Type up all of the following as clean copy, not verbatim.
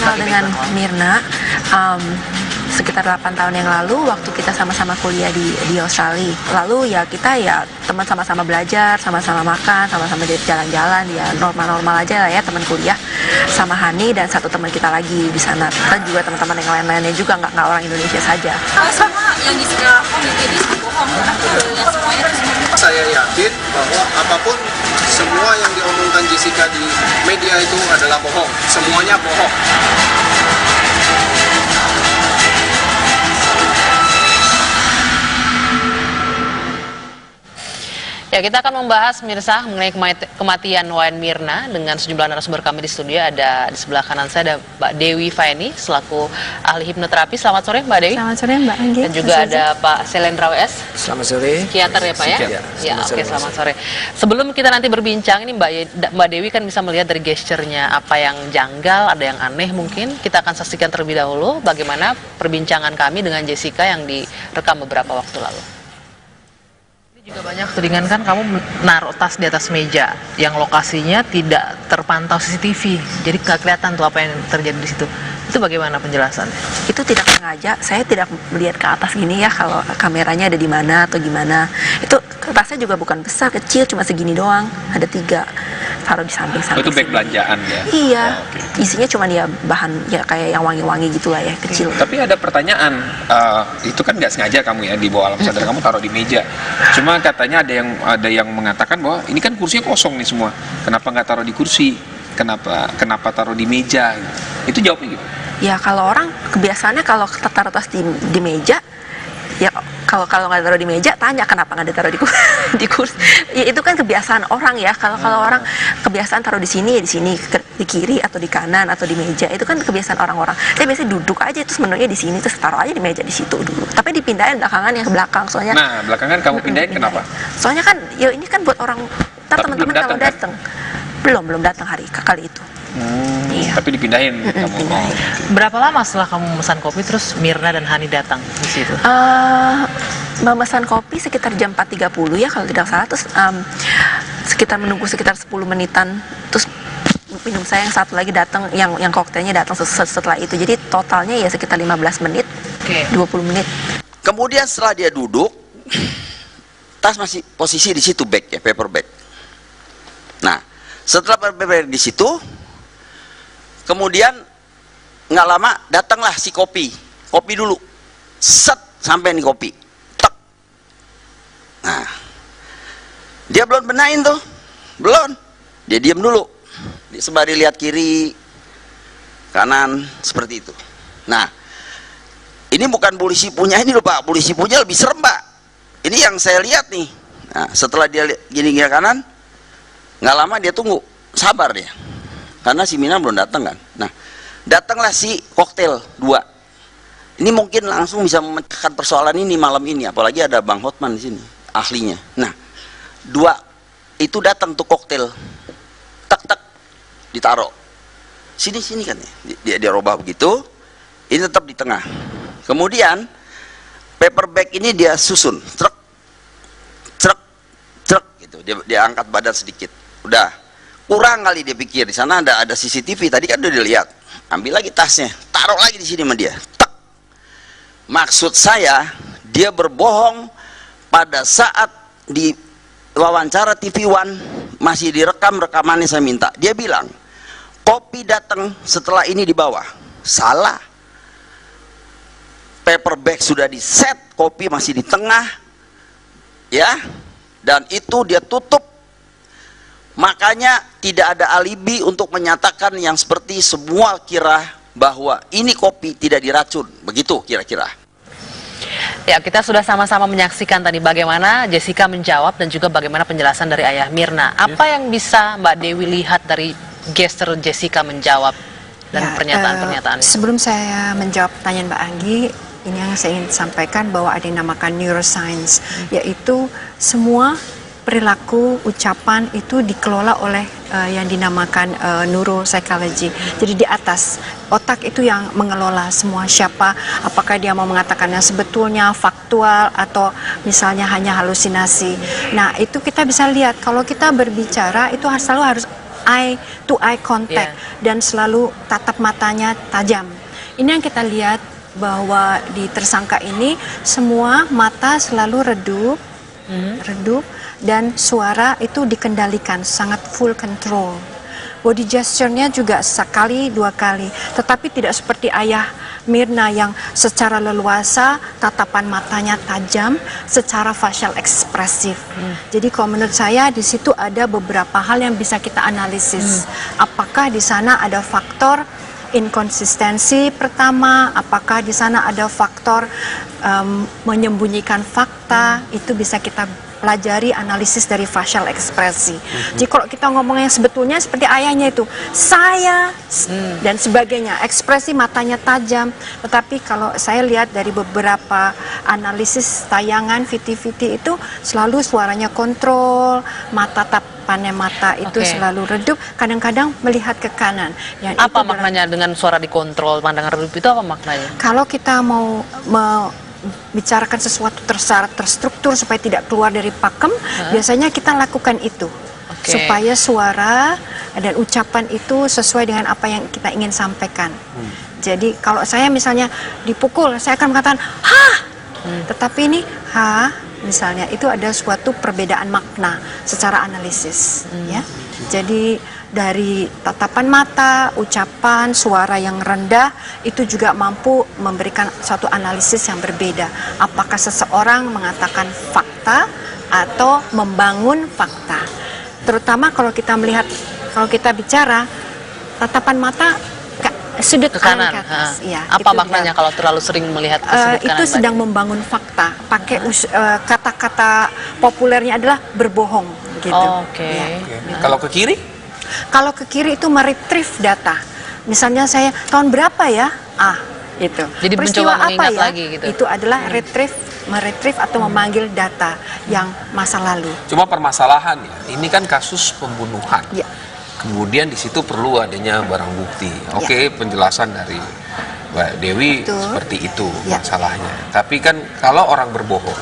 hal dengan Mirna, sekitar 8 tahun yang lalu waktu kita sama-sama kuliah di Australia. Lalu ya kita ya teman sama-sama belajar, sama-sama makan, sama-sama jalan-jalan, ya normal-normal aja lah ya teman kuliah sama Hani dan satu teman kita lagi di sana. Dan juga teman-teman yang lain-lainnya juga nggak orang Indonesia saja. Sama yang di sekitar komite itu bohong, yang semuanya Saya yakin bahwa apapun semua yang diomongkan Jessica di media itu adalah bohong. Semuanya bohong. Ya, kita akan membahas Mirsa mengenai kematian Wayan Mirna dengan sejumlah narasumber kami di studio. Ada di sebelah kanan saya ada Mbak Dewi Faeni selaku ahli hipnoterapi. Selamat sore Mbak Dewi. Selamat sore Mbak Anggi. Dan juga ada Pak Selendra WS. Selamat sore. Psikiater ya Pak ya? Ya, oke, selamat sore. Sebelum kita nanti berbincang ini Mbak Dewi kan bisa melihat dari gesturnya apa yang janggal, ada yang aneh mungkin. Kita akan saksikan terlebih dahulu bagaimana perbincangan kami dengan Jessica yang direkam beberapa waktu lalu. Juga banyak tudingan kan kamu naruh tas di atas meja yang lokasinya tidak terpantau CCTV, jadi nggak kelihatan tuh apa yang terjadi di situ. Itu bagaimana penjelasannya? Itu tidak sengaja, saya tidak melihat ke atas gini ya kalau kameranya ada di mana atau gimana. Itu tasnya juga bukan besar, kecil, cuma segini doang, ada 3 taruh di samping-samping. Itu bag belanjaan ya? Iya, Oh, okay. Isinya cuma ya bahan ya kayak yang wangi-wangi gitu lah ya, kecil. Tapi ada pertanyaan, itu kan nggak sengaja kamu ya di bawah alam sadar kamu taruh di meja. Cuma katanya ada yang mengatakan bahwa ini kan kursinya kosong nih semua. Kenapa nggak taruh di kursi? Kenapa taruh di meja? Itu jawabnya gitu. Ya kalau orang kebiasaannya kalau taruh tas di meja, ya kalau nggak taruh di meja tanya kenapa nggak ditaruh di kursi. Ya, itu kan kebiasaan orang ya. Kalau orang kebiasaan taruh di sini ya di sini, di kiri atau di kanan atau di meja, itu kan kebiasaan orang-orang. Saya biasanya duduk aja terus menunya di sini terus taruh aja di meja di situ dulu. Tapi dipindahin belakangan yang ke belakang soalnya. Nah, belakangan kamu pindahin kenapa? Soalnya kan ya ini kan buat orang teman-teman kalau kan? datang. Belum datang kali itu. Iya. Tapi dipindahin kamu. Pindahin. Berapa lama setelah kamu memesan kopi terus Mirna dan Hani datang di situ? Memesan kopi sekitar jam 4.30 ya kalau tidak salah, terus sekitar menunggu sekitar 10 menitan, terus minum saya yang satu lagi datang, yang koktailnya datang setelah itu, jadi totalnya ya sekitar 15 menit, 20 menit. Kemudian setelah dia duduk, tas masih posisi di situ, bag ya, paper bag. Nah, setelah paper bag di situ, kemudian nggak lama datanglah si kopi dulu, set sampai nih kopi. Nah, dia belum benahin tuh, belum. Dia diam dulu, dia sembari lihat kiri, kanan, seperti itu. Nah, ini bukan polisi punya ini loh Pak, polisi punya lebih serem Pak. Ini yang saya lihat nih. Nah, setelah dia gini-gini kanan, nggak lama dia tunggu, sabar dia, karena si Mina belum datang kan. Nah, datanglah si koktail 2. Ini mungkin langsung bisa memecahkan persoalan ini malam ini, apalagi ada Bang Hotman di sini, ahlinya. Nah, 2 itu datang tuh koktail, tak ditaruh sini kan ya. Dia robah begitu, ini tetap di tengah. Kemudian paper bag ini dia susun, truk gitu. Dia angkat badan sedikit, udah kurang kali dia pikir di sana ada CCTV tadi kan udah dilihat. Ambil lagi tasnya, taruh lagi di sini sama dia. Tak. Maksud saya dia berbohong pada saat di wawancara TV One masih direkam rekamannya saya minta. Dia bilang kopi datang setelah ini di bawah. Salah. Paper bag sudah di set, kopi masih di tengah, ya, dan itu dia tutup. Makanya tidak ada alibi untuk menyatakan yang seperti semua kira bahwa ini kopi tidak diracun, begitu kira-kira. Ya, kita sudah sama-sama menyaksikan tadi bagaimana Jessica menjawab dan juga bagaimana penjelasan dari ayah Mirna. Apa yang bisa Mbak Dewi lihat dari gestur Jessica menjawab dan pernyataan-pernyataan? Sebelum saya menjawab pertanyaan Mbak Anggi, ini yang saya ingin sampaikan bahwa ada yang dinamakan neuroscience, yaitu semua perilaku, ucapan itu dikelola oleh yang dinamakan neuropsychology. Jadi di atas otak itu yang mengelola semua, siapa, apakah dia mau mengatakan yang sebetulnya faktual atau misalnya hanya halusinasi. Nah, itu kita bisa lihat kalau kita berbicara itu selalu harus eye to eye contact dan selalu tatap matanya tajam. Ini yang kita lihat bahwa di tersangka ini semua mata selalu redup dan suara itu dikendalikan, sangat full control. Body gesture-nya juga sekali, dua kali, tetapi tidak seperti ayah Mirna yang secara leluasa tatapan matanya tajam, secara facial ekspresif. Jadi kalau menurut saya di situ ada beberapa hal yang bisa kita analisis. Apakah di sana ada faktor inkonsistensi pertama, apakah di sana ada faktor menyembunyikan fakta, itu bisa kita pelajari analisis dari facial ekspresi. Jadi kalau kita ngomong yang sebetulnya seperti ayahnya itu, saya dan sebagainya, ekspresi matanya tajam. Tetapi kalau saya lihat dari beberapa analisis tayangan VT-VT itu selalu suaranya kontrol, tatapannya mata itu selalu redup, kadang-kadang melihat ke kanan. Yang Apa maknanya dengan suara dikontrol, pandangan redup itu apa maknanya? Kalau kita mau bicarakan sesuatu tersyarat, terstruktur supaya tidak keluar dari pakem, biasanya kita lakukan itu supaya suara dan ucapan itu sesuai dengan apa yang kita ingin sampaikan. Jadi kalau saya misalnya dipukul, saya akan mengatakan ha, tetapi ini ha misalnya itu ada suatu perbedaan makna secara analisis, ya. Jadi dari tatapan mata, ucapan, suara yang rendah itu juga mampu memberikan satu analisis yang berbeda. Apakah seseorang mengatakan fakta atau membangun fakta? Terutama kalau kita melihat, kalau kita bicara tatapan mata sudut Ke kanan. ke atas. Ya, Apa itu maknanya kalau terlalu sering melihat ke sudut kanan? Itu sedang membangun fakta. Pakai kata-kata populernya adalah berbohong gitu. Ya. Kalau ke kiri? Kalau ke kiri itu meretrieve data. Misalnya saya tahun berapa ya? Itu. Jadi peristiwa mencoba mengingat apa ya? lagi gitu. Itu adalah meretrieve atau memanggil data yang masa lalu. Cuma permasalahan ya, ini kan kasus pembunuhan. Ya. Kemudian di situ perlu adanya barang bukti. Oke, penjelasan dari Mbak Dewi seperti itu masalahnya. Tapi kan kalau orang berbohong,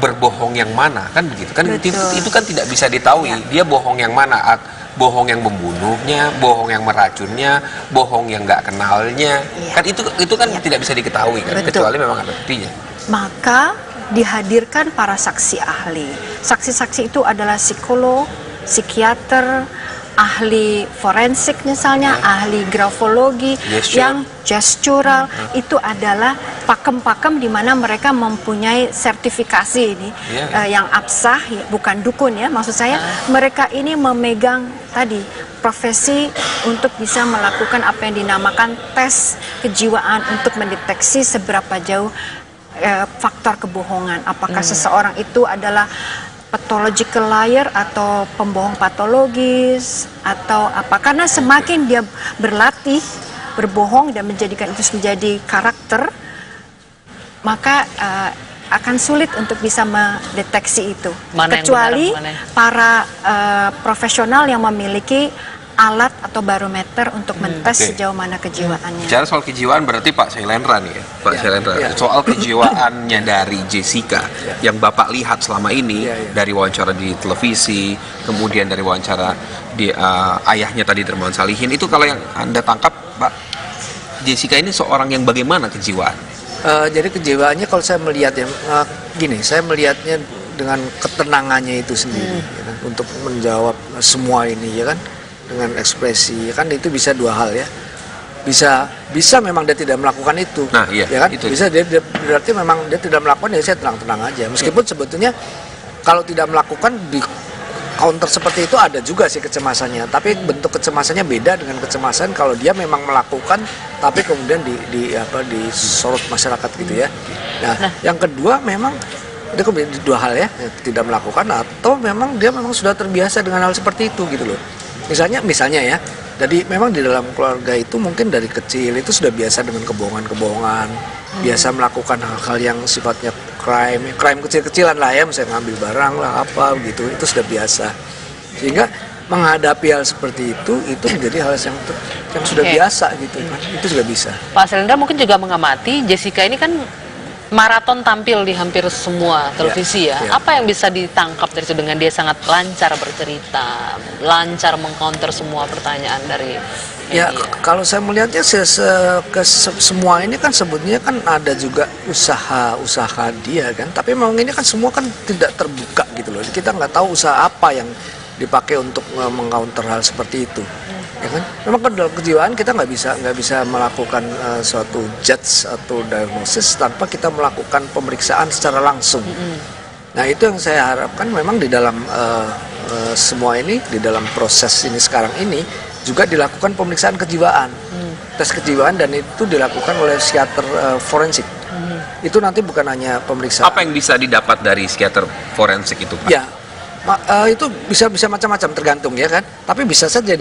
berbohong yang mana kan begitu kan? Itu kan tidak bisa ditahui. Dia bohong yang mana? Bohong yang membunuhnya, bohong yang meracunnya, bohong yang nggak kenalnya, kan itu kan tidak bisa diketahui kan, kecuali memang ada buktinya. Maka dihadirkan para saksi ahli. Saksi-saksi itu adalah psikolog, psikiater, ahli forensik misalnya, ahli grafologi, yang gestural, itu adalah pakem-pakem di mana mereka mempunyai sertifikasi ini yang absah, bukan dukun ya, maksud saya mereka ini memegang tadi profesi untuk bisa melakukan apa yang dinamakan tes kejiwaan untuk mendeteksi seberapa jauh faktor kebohongan, apakah seseorang itu adalah pathological liar atau pembohong patologis atau apa, karena semakin dia berlatih berbohong dan menjadikan itu menjadi karakter, maka akan sulit untuk bisa mendeteksi itu, kecuali para profesional yang memiliki alat atau barometer untuk mentes sejauh mana kejiwaannya. Bicara soal kejiwaan berarti Pak Shailendra nih ya, Pak Shailendra. Soal kejiwaannya dari Jessica yang Bapak lihat selama ini dari wawancara di televisi, kemudian dari wawancara di ayahnya tadi Dermawan Salihin, itu kalau yang Anda tangkap Pak, Jessica ini seorang yang bagaimana kejiwaan? Jadi kejiwaannya kalau saya melihat ya gini, saya melihatnya dengan ketenangannya itu sendiri ya kan, untuk menjawab semua ini ya kan, dengan ekspresi ya kan, itu bisa dua hal ya, bisa memang dia tidak melakukan itu, ya kan, itu. Bisa dia berarti memang dia tidak melakukan, ya saya tenang-tenang aja, meskipun sebetulnya kalau tidak melakukan di counter seperti itu ada juga sih kecemasannya, tapi bentuk kecemasannya beda dengan kecemasan kalau dia memang melakukan tapi kemudian disorot masyarakat gitu ya. Nah, yang kedua memang itu dua hal ya, tidak melakukan atau memang dia memang sudah terbiasa dengan hal seperti itu gitu loh. Misalnya ya, jadi memang di dalam keluarga itu mungkin dari kecil itu sudah biasa dengan kebohongan-kebohongan, biasa melakukan hal-hal yang sifatnya crime kecil-kecilan lah ya, misalnya ngambil barang lah apa gitu, itu sudah biasa. Sehingga menghadapi hal seperti itu menjadi hal yang sudah biasa gitu kan, itu sudah bisa. Pak Shailendra mungkin juga mengamati Jessica ini kan maraton tampil di hampir semua televisi ya. Ya. Apa yang bisa ditangkap dari itu dengan dia sangat lancar bercerita, lancar mengcounter semua pertanyaan dari Ya, media? kalau saya melihatnya semua ini kan sebetulnya kan ada juga usaha dia kan, tapi memang ini kan semua kan tidak terbuka gitu loh. Kita nggak tahu usaha apa yang dipakai untuk mengcounter hal seperti itu, ya kan? Memang kan dalam kejiwaan kita nggak bisa melakukan suatu judge atau diagnosis tanpa kita melakukan pemeriksaan secara langsung. Nah itu yang saya harapkan memang di dalam semua ini, di dalam proses ini sekarang ini juga dilakukan pemeriksaan kejiwaan, tes kejiwaan, dan itu dilakukan oleh psikiater forensik. Itu nanti bukan hanya pemeriksaan. Apa yang bisa didapat dari psikiater forensik itu, Pak? Ya, itu bisa macam-macam tergantung ya kan. Tapi bisa saja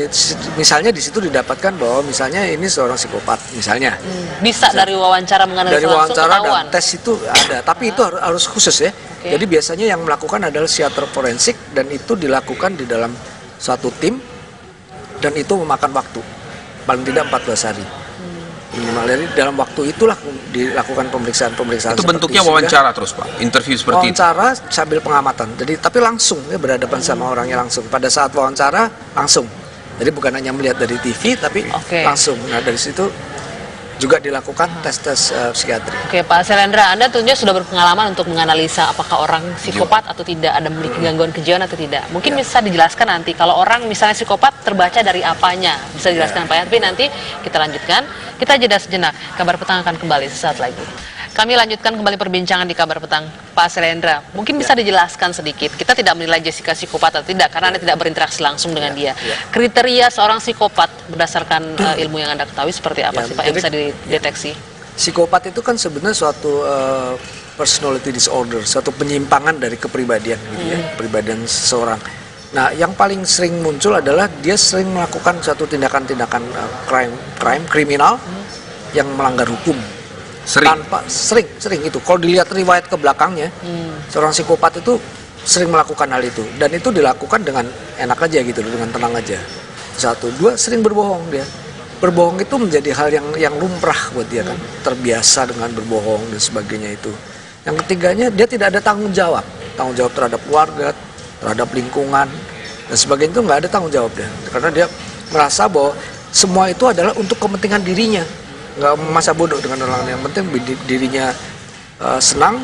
misalnya di situ didapatkan bahwa misalnya ini seorang psikopat misalnya. Bisa dari wawancara menganalisa Dari langsung wawancara ketahuan. dan tes itu ada, tapi itu harus khusus ya. Jadi biasanya yang melakukan adalah psikiater forensik, dan itu dilakukan di dalam suatu tim, dan itu memakan waktu paling tidak 14 hari. Minimal dari dalam waktu itulah dilakukan pemeriksaan Itu bentuknya wawancara terus, Pak? Interview seperti itu? Wawancara sambil pengamatan, jadi tapi langsung ya, berhadapan sama orangnya langsung. Pada saat wawancara langsung, jadi bukan hanya melihat dari TV tapi langsung. Nah dari situ juga dilakukan tes-tes psikiatri. Oke, Pak Selendra, Anda tentunya sudah berpengalaman untuk menganalisa apakah orang psikopat atau tidak, ada memiliki gangguan kejiwaan atau tidak. Mungkin bisa dijelaskan nanti, kalau orang misalnya psikopat terbaca dari apanya, bisa dijelaskan Pak. Tapi nanti kita lanjutkan, kita jeda sejenak. Kabar Petang akan kembali sesaat lagi. Kami lanjutkan kembali perbincangan di Kabar Petang. Pak Selendra, mungkin bisa dijelaskan sedikit. Kita tidak menilai Jessica psikopat atau tidak, karena Anda tidak berinteraksi langsung dengan dia. Kriteria seorang psikopat berdasarkan ilmu yang Anda ketahui seperti apa sih Pak yang bisa dideteksi? Psikopat itu kan sebenarnya suatu personality disorder, suatu penyimpangan dari kepribadian gitu ya, kepribadian seseorang. Nah, yang paling sering muncul adalah dia sering melakukan suatu tindakan-tindakan kriminal yang melanggar hukum. Tanpa sering itu. Kalau dilihat riwayat ke belakangnya, seorang psikopat itu sering melakukan hal itu, dan itu dilakukan dengan enak aja gitu, dengan tenang aja. Satu, dua, sering berbohong dia. Berbohong itu menjadi hal yang lumrah buat dia kan, terbiasa dengan berbohong dan sebagainya itu. Yang ketiganya, dia tidak ada tanggung jawab terhadap keluarga, terhadap lingkungan dan sebagainya, itu nggak ada tanggung jawab dia, karena dia merasa bahwa semua itu adalah untuk kepentingan dirinya, nggak masa bodoh dengan orang lain. Yang penting dirinya senang,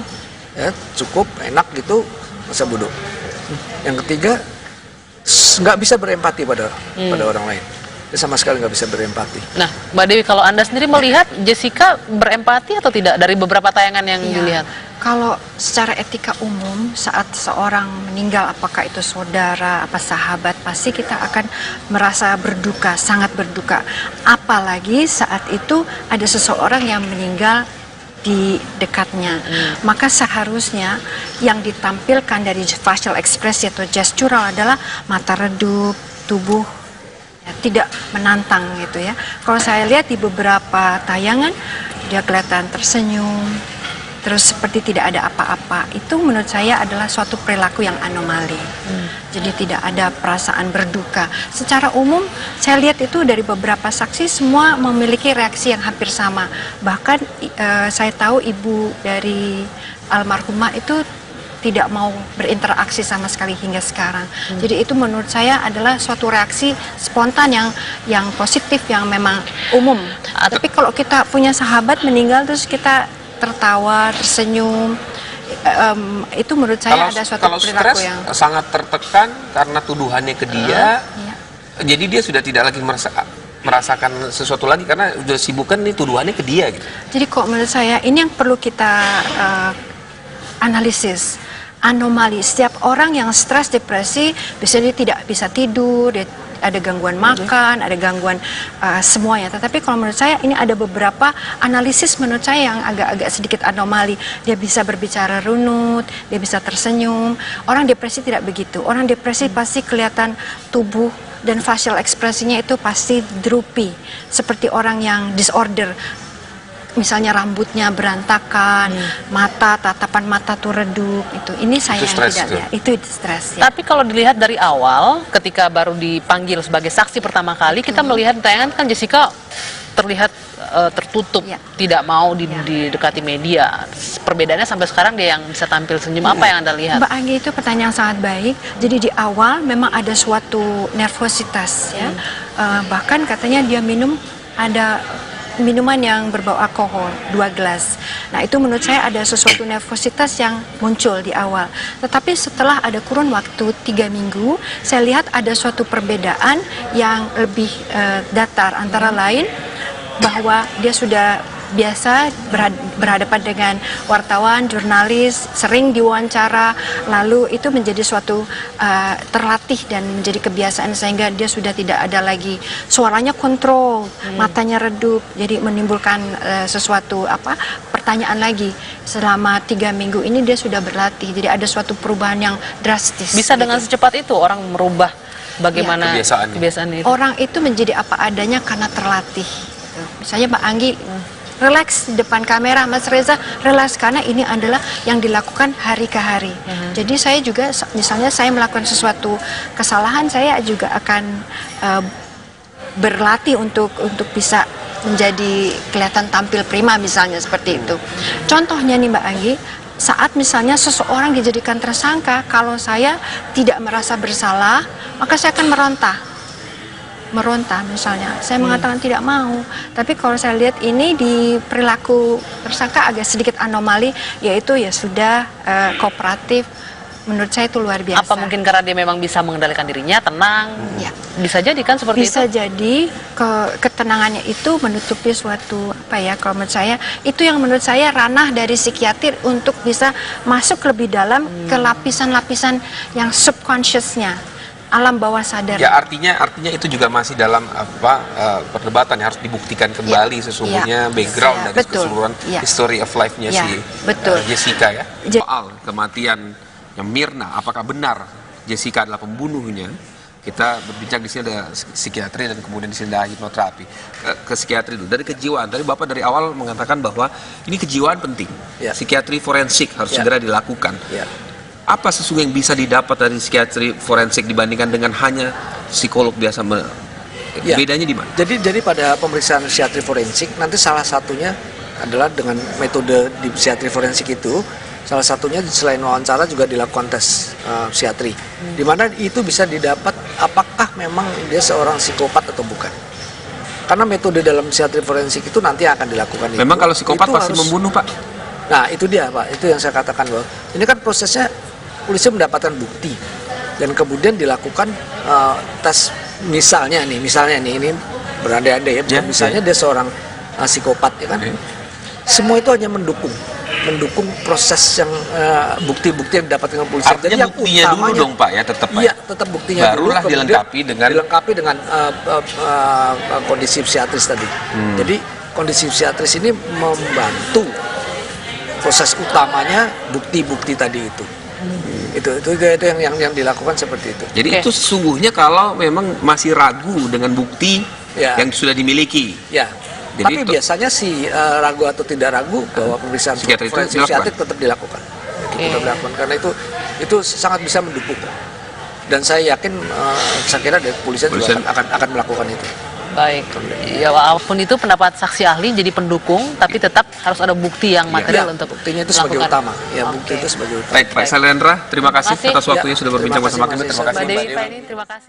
ya, cukup enak gitu, masa bodoh. Yang ketiga, nggak bisa berempati pada orang lain. Dia sama sekali nggak bisa berempati. Nah, Mbak Dewi, kalau Anda sendiri melihat Jessica berempati atau tidak dari beberapa tayangan yang dilihat? Kalau secara etika umum, saat seorang meninggal, apakah itu saudara, apa sahabat, pasti kita akan merasa berduka, sangat berduka. Apalagi saat itu ada seseorang yang meninggal di dekatnya. Maka seharusnya yang ditampilkan dari facial expression atau gestural adalah mata redup, tubuh tidak menantang gitu ya. Kalau saya lihat di beberapa tayangan, dia kelihatan tersenyum, terus seperti tidak ada apa-apa. Itu menurut saya adalah suatu perilaku yang anomali. Jadi tidak ada perasaan berduka. Secara umum saya lihat itu dari beberapa saksi semua memiliki reaksi yang hampir sama. Bahkan saya tahu ibu dari almarhumah itu tidak mau berinteraksi sama sekali hingga sekarang. Jadi itu menurut saya adalah suatu reaksi spontan yang positif, yang memang umum. Tapi kalau kita punya sahabat meninggal terus kita tertawa, tersenyum, itu menurut saya ada suatu kalau perilaku stres yang sangat tertekan karena tuduhannya ke dia, jadi dia sudah tidak lagi merasakan sesuatu lagi karena sudah sibukkan nih tuduhannya ke dia gitu. Jadi kok menurut saya ini yang perlu kita analisis. Anomali, setiap orang yang stres, depresi, biasanya dia tidak bisa tidur, dia ada gangguan makan, ada gangguan semuanya. Tetapi kalau menurut saya ini ada beberapa analisis menurut saya yang agak-agak sedikit anomali. Dia bisa berbicara runut, dia bisa tersenyum. Orang depresi tidak begitu. Orang depresi pasti kelihatan tubuh dan facial ekspresinya itu pasti droopy, seperti orang yang disorder. Misalnya rambutnya berantakan, tatapan mata tuh redup, ini saya yang tidak lihat. Itu stres ya. Tapi kalau dilihat dari awal, ketika baru dipanggil sebagai saksi pertama kali, kita melihat di tayangan kan Jessica terlihat tertutup, Ya. tidak mau didekati media. Perbedaannya sampai sekarang dia yang bisa tampil senyum. Apa yang Anda lihat? Mbak Anggi itu pertanyaan sangat baik. Jadi di awal memang ada suatu nervositas ya. Bahkan katanya dia minum ada minuman yang berbau alkohol 2 gelas. Nah itu menurut saya ada sesuatu nervositas yang muncul di awal. Tetapi setelah ada kurun waktu 3 minggu, saya lihat ada suatu perbedaan yang lebih datar. Antara lain bahwa dia sudah biasa berhadapan dengan wartawan, jurnalis, sering diwawancara, lalu itu menjadi suatu terlatih dan menjadi kebiasaan sehingga dia sudah tidak ada lagi suaranya kontrol, matanya redup, jadi menimbulkan sesuatu pertanyaan lagi. Selama 3 minggu ini dia sudah berlatih, jadi ada suatu perubahan yang drastis. Bisa dengan secepat itu orang merubah bagaimana Kebiasaannya. kebiasaan itu? Orang itu menjadi apa adanya karena terlatih. Misalnya Mbak Anggi relax di depan kamera, Mas Reza relax karena ini adalah yang dilakukan hari ke hari. Jadi saya juga misalnya saya melakukan sesuatu kesalahan, saya juga akan berlatih untuk bisa menjadi kelihatan tampil prima misalnya seperti itu. Contohnya nih Mbak Anggi, saat misalnya seseorang dijadikan tersangka, kalau saya tidak merasa bersalah, maka saya akan meronta misalnya, saya mengatakan tidak mau. Tapi kalau saya lihat ini di perilaku tersangka agak sedikit anomali, yaitu ya sudah kooperatif. Menurut saya itu luar biasa. Apa mungkin karena dia memang bisa mengendalikan dirinya, tenang? Ya. Bisa jadi kan seperti Bisa itu? jadi ketenangannya itu menutupi suatu kalau menurut saya itu yang menurut saya ranah dari psikiater untuk bisa masuk lebih dalam ke lapisan-lapisan yang subconsciousnya, alam bawah sadar. Ya artinya itu juga masih dalam perdebatan yang harus dibuktikan kembali sesungguhnya background dari keseluruhan history of life-nya si Jessica ya. Soal kematian Mirna, apakah benar Jessica adalah pembunuhnya? Kita berbincang di sini ada psikiatri dan kemudian di sini ada hipnoterapi. Ke psikiatri dulu. Dari kejiwaan, tadi Bapak dari awal mengatakan bahwa ini kejiwaan penting. Psikiatri forensik harus segera dilakukan. Apa sesungguhnya yang bisa didapat dari psikiatri forensik dibandingkan dengan hanya psikolog biasa? Bedanya di mana? Jadi pada pemeriksaan psikiatri forensik nanti salah satunya adalah dengan metode di psikiatri forensik itu, salah satunya selain wawancara juga dilakukan tes psikiatri, di mana itu bisa didapat apakah memang dia seorang psikopat atau bukan. Karena metode dalam psikiatri forensik itu nanti akan dilakukan. Memang kalau psikopat pasti membunuh, Pak. Nah itu dia Pak, itu yang saya katakan bahwa ini kan prosesnya polisi mendapatkan bukti dan kemudian dilakukan tes misalnya nih ini berandai-andai ya, misalnya dia seorang psikopat ya kan, semua itu hanya mendukung proses yang bukti-bukti yang didapatkan polisi. Artinya jadi buktinya dulu dong Pak ya, tetap Pak. Iya, tetap buktinya barulah dulu, dilengkapi dengan kondisi psikiatris tadi. Jadi kondisi psikiatris ini membantu proses utamanya bukti-bukti tadi itu. Itu yang dilakukan seperti itu. Jadi itu sesungguhnya kalau memang masih ragu dengan bukti yang sudah dimiliki. Ya. Jadi tapi biasanya ragu atau tidak ragu bahwa pemeriksaan forensik psikiatrik tetap dilakukan. Tetap dilakukan karena itu sangat bisa mendukung. Dan saya yakin saya kira dari kepolisian juga akan melakukan itu. Baik, ya walaupun itu pendapat saksi ahli jadi pendukung, tapi tetap harus ada bukti yang material untuk buktinya itu sebagai utama. Ya, bukti itu sebagai utama. Baik, Pak Salendra, terima kasih atas waktunya sudah berbincang bersama kami. Terima kasih. Mbak Dewi, Pak ini terima kasih.